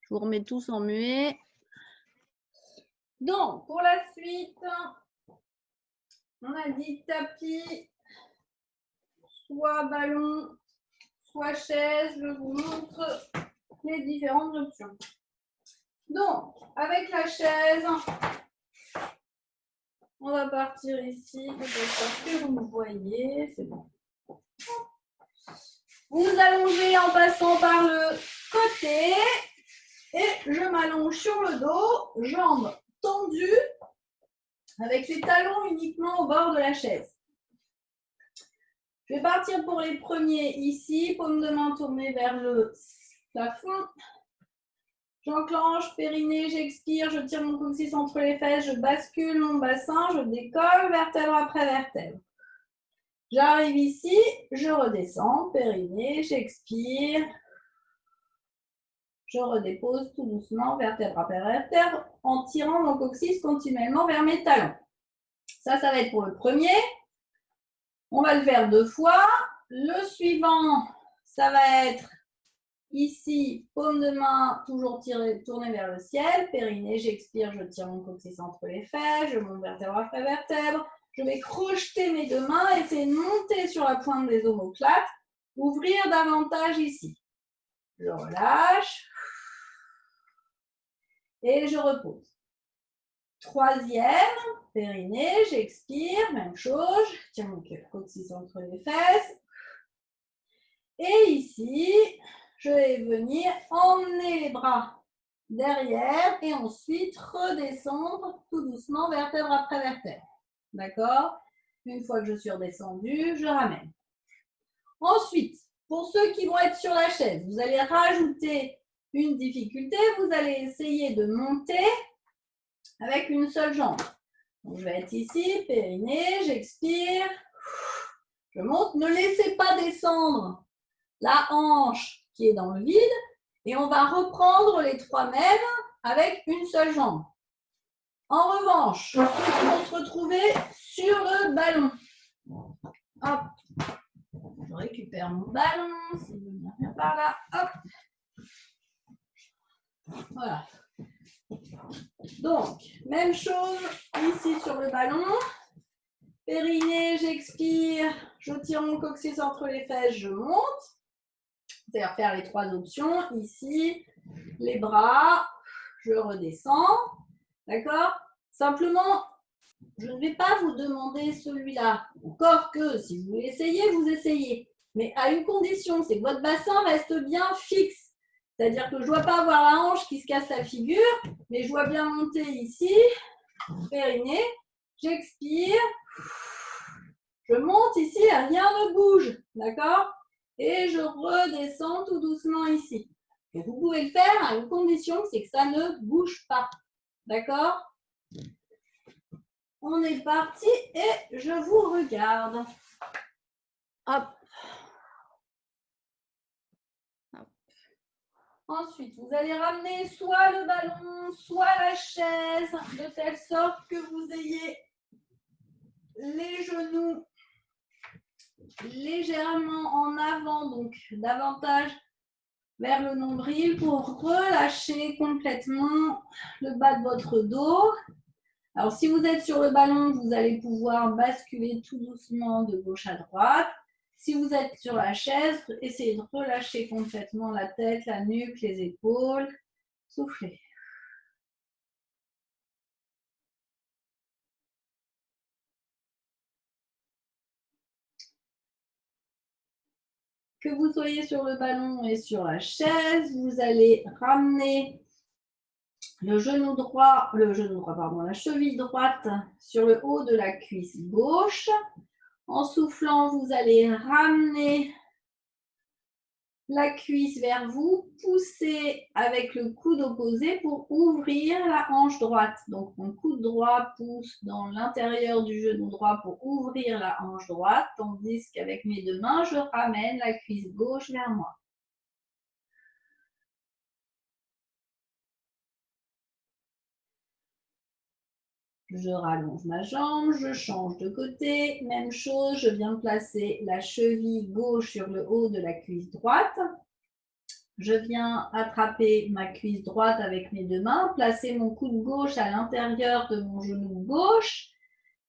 Je vous remets tous en muet. Donc, pour la suite, on a dit tapis, soit ballon, soit chaise. Je vous montre les différentes options. Donc, avec la chaise, on va partir ici. J'espère que vous me voyez, c'est bon. Vous allongez en passant par le côté et je m'allonge sur le dos, jambes tendues, avec les talons uniquement au bord de la chaise. Je vais partir pour les premiers ici, paume de main tournée vers le plafond. J'enclenche, périnée, j'expire, je tire mon coccyx entre les fesses, je bascule mon bassin, je décolle, vertèbre après vertèbre. J'arrive ici, je redescends, périnée, j'expire. Je redépose tout doucement, vertèbre après vertèbre, en tirant mon coccyx continuellement vers mes talons. Ça va être pour le premier. On va le faire 2 fois. Le suivant, ça va être ici, paume de main, toujours tournée vers le ciel. Périnée, j'expire, je tire mon coccyx entre les fesses, je monte vertèbre après vertèbre. Je vais crocheter mes 2 mains, essayer de monter sur la pointe des omoplates, ouvrir davantage ici. Je relâche. Et je repose. Troisième, périnée, j'expire, même chose, je tire mon coccyx entre les fesses. Et ici, je vais venir emmener les bras derrière et ensuite redescendre tout doucement, vertèbre après vertèbre. D'accord? Une fois que je suis redescendue, je ramène. Ensuite, pour ceux qui vont être sur la chaise, vous allez rajouter une difficulté, vous allez essayer de monter avec une seule jambe. Donc, je vais être ici, périnée, j'expire, je monte. Ne laissez pas descendre la hanche qui est dans le vide et on va reprendre les 3 mêmes avec une seule jambe. En revanche, ceux qui vont se retrouver sur le ballon. Hop, je récupère mon ballon, si je viens par là, hop. Voilà. Donc, même chose ici sur le ballon. Périnée, j'expire, je tire mon coccyx entre les fesses, je monte. C'est-à-dire faire les 3 options. Ici, les bras, je redescends. D'accord? Simplement, je ne vais pas vous demander celui-là. Encore que, si vous voulez essayer, vous essayez. Mais à une condition, c'est que votre bassin reste bien fixe. C'est-à-dire que je ne dois pas avoir la hanche qui se casse la figure, mais je dois bien monter ici, périnée, j'expire, je monte ici, rien ne bouge, d'accord? Et je redescends tout doucement ici. Et vous pouvez le faire à une condition, c'est que ça ne bouge pas, d'accord? On est parti et je vous regarde. Hop. Ensuite, vous allez ramener soit le ballon, soit la chaise, de telle sorte que vous ayez les genoux légèrement en avant, donc davantage vers le nombril pour relâcher complètement le bas de votre dos. Alors, si vous êtes sur le ballon, vous allez pouvoir basculer tout doucement de gauche à droite. Si vous êtes sur la chaise, essayez de relâcher complètement la tête, la nuque, les épaules. Soufflez. Que vous soyez sur le ballon et sur la chaise, vous allez ramener la cheville droite sur le haut de la cuisse gauche. En soufflant, vous allez ramener la cuisse vers vous, pousser avec le coude opposé pour ouvrir la hanche droite. Donc, mon coude droit pousse dans l'intérieur du genou droit pour ouvrir la hanche droite, tandis qu'avec mes 2 mains, je ramène la cuisse gauche vers moi. Je rallonge ma jambe, je change de côté. Même chose, je viens placer la cheville gauche sur le haut de la cuisse droite. Je viens attraper ma cuisse droite avec mes deux mains, placer mon coude gauche à l'intérieur de mon genou gauche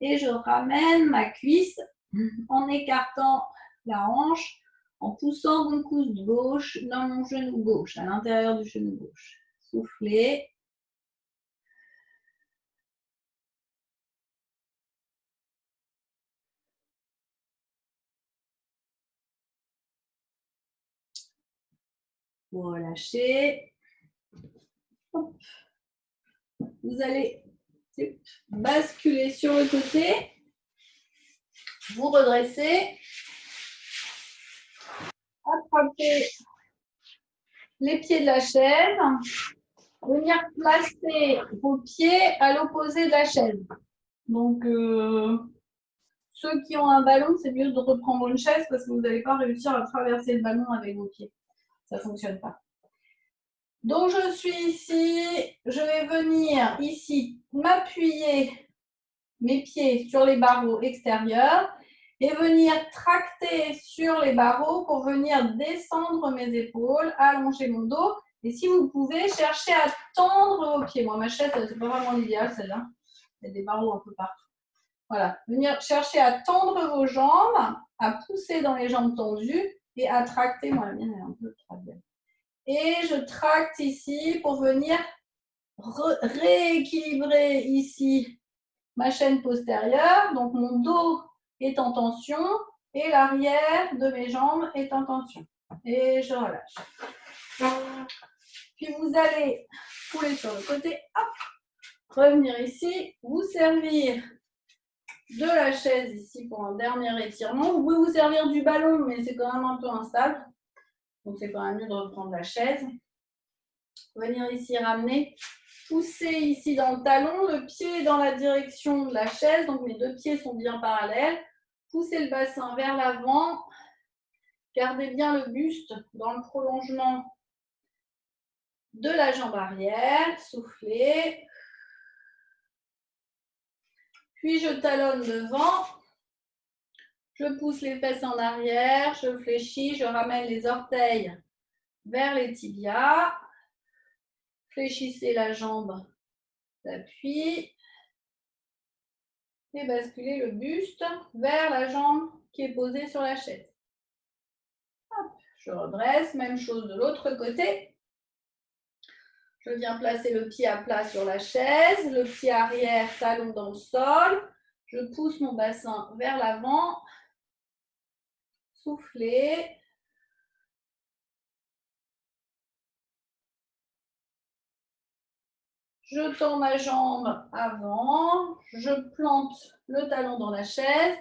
et je ramène ma cuisse en écartant la hanche, en poussant mon coude gauche dans mon genou gauche, à l'intérieur du genou gauche. Soufflez. Vous relâchez. Vous allez basculer sur le côté. Vous redressez. Attrapez les pieds de la chaise. Venir placer vos pieds à l'opposé de la chaise. Donc, ceux qui ont un ballon, c'est mieux de reprendre une chaise parce que vous n'allez pas réussir à traverser le ballon avec vos pieds. Ça ne fonctionne pas. Donc, je suis ici. Je vais venir ici m'appuyer mes pieds sur les barreaux extérieurs et venir tracter sur les barreaux pour venir descendre mes épaules, allonger mon dos. Et si vous pouvez, chercher à tendre vos pieds. Moi, ma chaise, c'est pas vraiment l'idéal, celle-là. Il y a des barreaux un peu partout. Voilà. Venir chercher à tendre vos jambes, à pousser dans les jambes tendues et à tracter. Moi, la mienne est un peu traversée. Et je tracte ici pour venir rééquilibrer ici ma chaîne postérieure. Donc, mon dos est en tension et l'arrière de mes jambes est en tension. Et je relâche. Puis, vous allez couler sur le côté. Hop, revenir ici, vous servir de la chaise ici pour un dernier étirement. Vous pouvez vous servir du ballon, mais c'est quand même un peu instable. Donc, c'est quand même mieux de reprendre la chaise. Venir ici ramener. Pousser ici dans le talon, le pied dans la direction de la chaise. Donc, mes deux pieds sont bien parallèles. Poussez le bassin vers l'avant. Gardez bien le buste dans le prolongement de la jambe arrière. Soufflez. Puis, je talonne devant. Je pousse les fesses en arrière. Je fléchis. Je ramène les orteils vers les tibias. Fléchissez la jambe d'appui. Et basculez le buste vers la jambe qui est posée sur la chaise. Hop, je redresse. Même chose de l'autre côté. Je viens placer le pied à plat sur la chaise, le pied arrière, talon dans le sol. Je pousse mon bassin vers l'avant. Soufflez. Je tends ma jambe avant. Je plante le talon dans la chaise.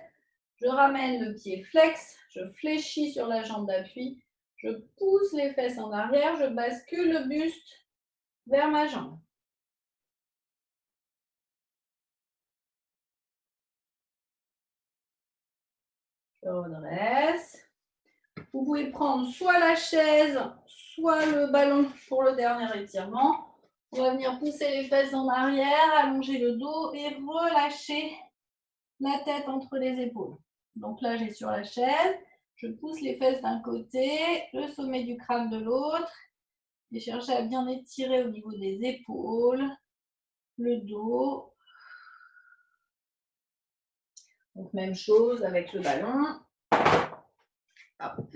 Je ramène le pied flex. Je fléchis sur la jambe d'appui. Je pousse les fesses en arrière. Je bascule le buste vers ma jambe. Je redresse. Vous pouvez prendre soit la chaise, soit le ballon pour le dernier étirement. On va venir pousser les fesses en arrière, allonger le dos et relâcher la tête entre les épaules. Donc là, j'ai sur la chaise. Je pousse les fesses d'un côté, le sommet du crâne de l'autre. Et chercher à bien étirer au niveau des épaules, le dos. Donc même chose avec le ballon. Hop.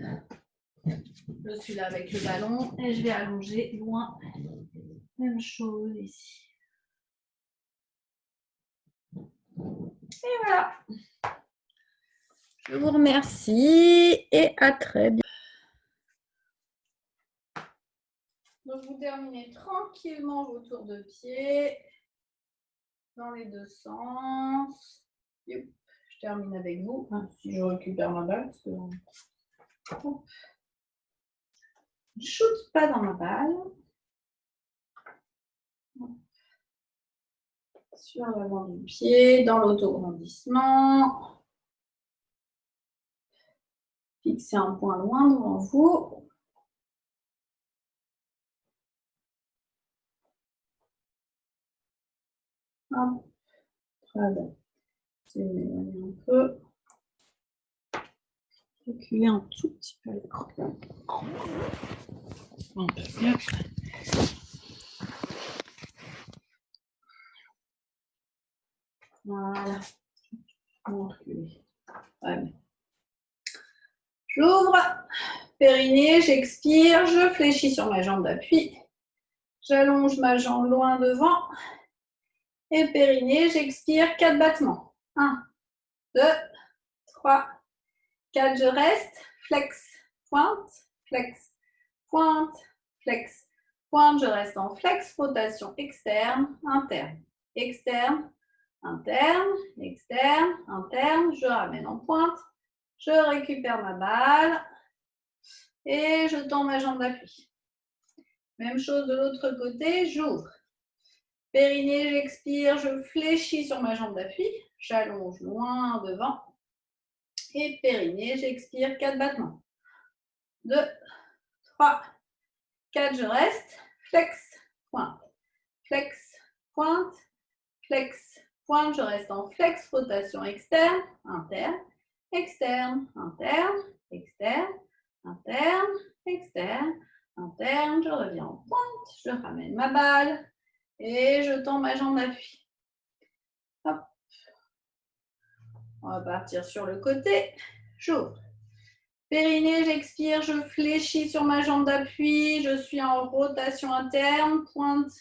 Je suis là avec le ballon et je vais allonger loin. Même chose ici. Et voilà. Je vous remercie et à très bientôt. Donc vous terminez tranquillement vos tours de pied dans les deux sens. Je termine avec vous, si je récupère ma balle. Parce que... Je ne shoote pas dans ma balle. Sur l'avant du pied, dans l'autograndissement. Fixez un point loin devant vous. Hop. Très bien. Je vais m'éloigner un peu. Reculer un tout petit peu l'écran. Un peu mieux. Voilà. Ouais. J'ouvre, périnée, j'expire, je fléchis sur ma jambe d'appui. J'allonge ma jambe loin devant. Et périnée, j'expire, 4 battements. 1, 2, 3, 4, je reste. Flex, pointe, flex, pointe, flex, pointe. Je reste en flex, rotation externe, interne, externe, interne, externe, interne. Je ramène en pointe. Je récupère ma balle. Et je tends ma jambe d'appui. Même chose de l'autre côté, j'ouvre. Périnée, j'expire, je fléchis sur ma jambe d'appui. J'allonge loin devant. Et périnée, j'expire, 4 battements. 2, 3, 4, je reste. Flex, pointe, flex, pointe, flex, pointe. Je reste en flex, rotation externe, interne, externe, interne, externe, interne, externe, interne. Je reviens en pointe, je ramène ma balle et je tends ma jambe d'appui. Hop. On va partir sur le côté. J'ouvre. Périnée, j'expire, je fléchis sur ma jambe d'appui, je suis en rotation interne, pointe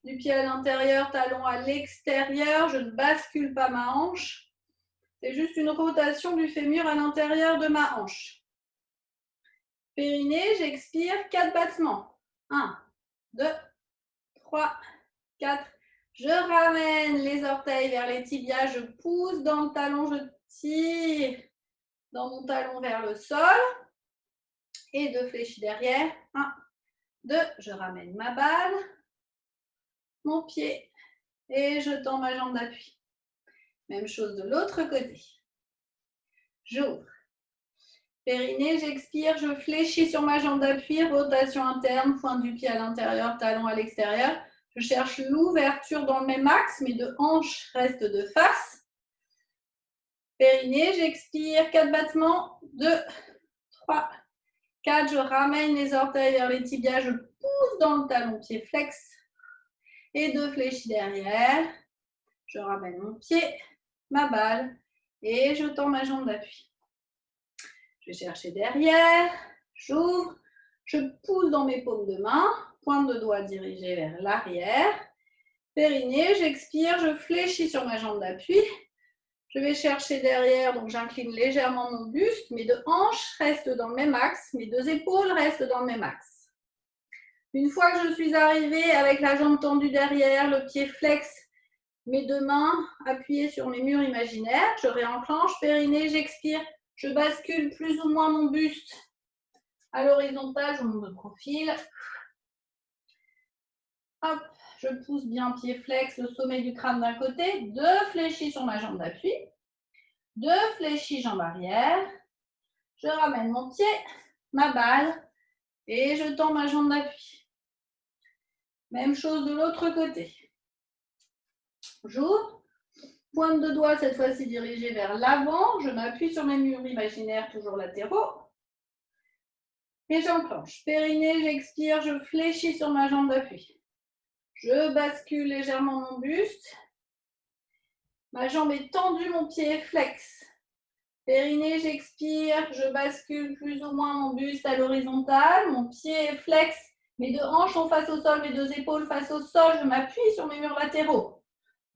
du pied à l'intérieur, talon à l'extérieur, je ne bascule pas ma hanche. C'est juste une rotation du fémur à l'intérieur de ma hanche. Périnée, j'expire, 4 battements. 1, 2, 3, 4. Je ramène les orteils vers les tibias, je pousse dans le talon, je tire dans mon talon vers le sol. Et 2 fléchis derrière. 1, 2, je ramène ma balle, mon pied et je tends ma jambe d'appui. Même chose de l'autre côté. J'ouvre. Périnée, j'expire, je fléchis sur ma jambe d'appui, rotation interne, pointe du pied à l'intérieur, talon à l'extérieur. Je cherche l'ouverture dans le même axe, mes 2 hanches restent de face. Périnée, j'expire, 4 battements, 2, 3, 4, je ramène les orteils vers les tibias, je pousse dans le talon, pied flex. Et 2 fléchis derrière. Je ramène mon pied, ma balle et je tends ma jambe d'appui. Je vais chercher derrière, j'ouvre, je pousse dans mes paumes de main, pointe de doigt dirigée vers l'arrière. Périnée, j'expire, je fléchis sur ma jambe d'appui. Je vais chercher derrière, donc j'incline légèrement mon buste. Mes 2 hanches restent dans le même axe, mes 2 épaules restent dans le même axe. Une fois que je suis arrivée avec la jambe tendue derrière, le pied flex, mes 2 mains appuyées sur mes murs imaginaires, je réenclenche, périnée, j'expire, je bascule plus ou moins mon buste à l'horizontale, je monte de profil. Hop, je pousse bien pied flex, le sommet du crâne d'un côté, 2 fléchis sur ma jambe d'appui, 2 fléchis jambe arrière, je ramène mon pied, ma balle et je tends ma jambe d'appui. Même chose de l'autre côté. J'ouvre. Pointe de doigt, cette fois-ci dirigée vers l'avant. Je m'appuie sur mes murs imaginaires, toujours latéraux. Et j'enclenche. Périnée, j'expire, je fléchis sur ma jambe d'appui. Je bascule légèrement mon buste. Ma jambe est tendue, mon pied est flex. Périnée, j'expire, je bascule plus ou moins mon buste à l'horizontale. Mon pied est flex. Mes 2 hanches sont face au sol, mes 2 épaules face au sol. Je m'appuie sur mes murs latéraux.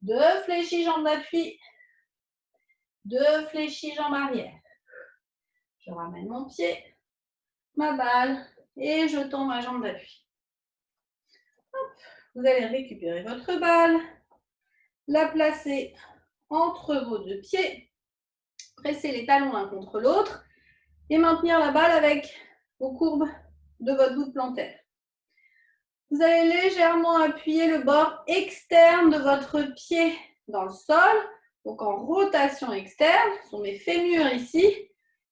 2 fléchis, jambe d'appui. 2 fléchis, jambe arrière. Je ramène mon pied, ma balle et je tends ma jambe d'appui. Vous allez récupérer votre balle, la placer entre vos 2 pieds, presser les talons l'un contre l'autre et maintenir la balle avec vos courbes de votre voûte plantaire. Vous allez légèrement appuyer le bord externe de votre pied dans le sol, donc en rotation externe. Ce sont mes fémurs ici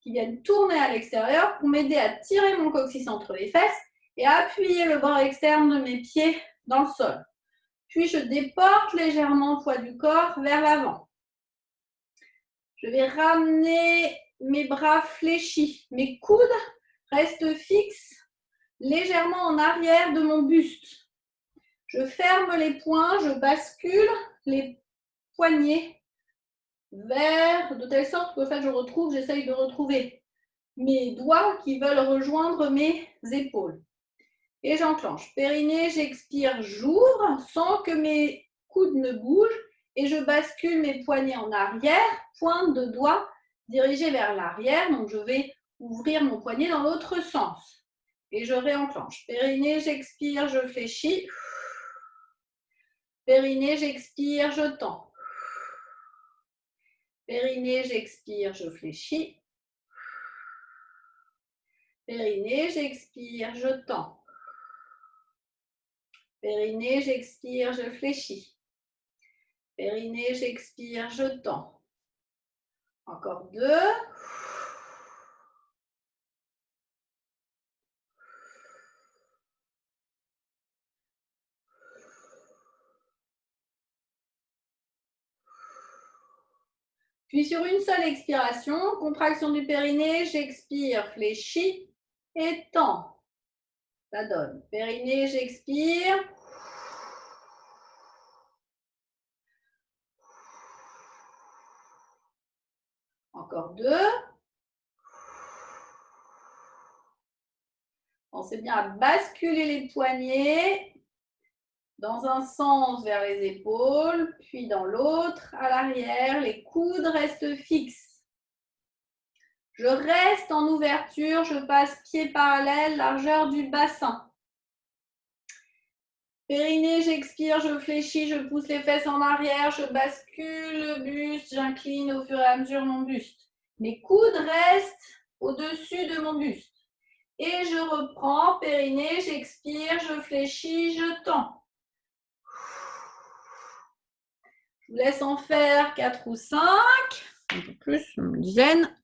qui viennent tourner à l'extérieur pour m'aider à tirer mon coccyx entre les fesses et à appuyer le bord externe de mes pieds dans le sol. Puis je déporte légèrement le poids du corps vers l'avant. Je vais ramener mes bras fléchis. Mes coudes restent fixes légèrement en arrière de mon buste. Je ferme les poings, je bascule les poignets vers, de telle sorte que j'essaye de retrouver mes doigts qui veulent rejoindre mes épaules. Et j'enclenche. Périnée, j'expire, j'ouvre sans que mes coudes ne bougent et je bascule mes poignets en arrière, pointe de doigt dirigée vers l'arrière. Donc, je vais ouvrir mon poignet dans l'autre sens. Et je réenclenche. Périnée, j'expire, je fléchis. Périnée, j'expire, je tends. Périnée, j'expire, je fléchis. Périnée, j'expire, je tends. Périnée, j'expire, je fléchis. Périnée, j'expire, je tends. Encore 2. Puis sur une seule expiration, contraction du périnée, j'expire, fléchis et tends. Ça donne. Périnée, j'expire. Encore 2. Pensez bien à basculer les poignets dans un sens vers les épaules, puis dans l'autre, à l'arrière. Les coudes restent fixes. Je reste en ouverture, je passe pied parallèle, largeur du bassin. Périnée, j'expire, je fléchis, je pousse les fesses en arrière, je bascule le buste, j'incline au fur et à mesure mon buste. Mes coudes restent au-dessus de mon buste. Et je reprends, périnée, j'expire, je fléchis, je tends. Je vous laisse en faire 4 ou 5, un peu plus, une dizaine.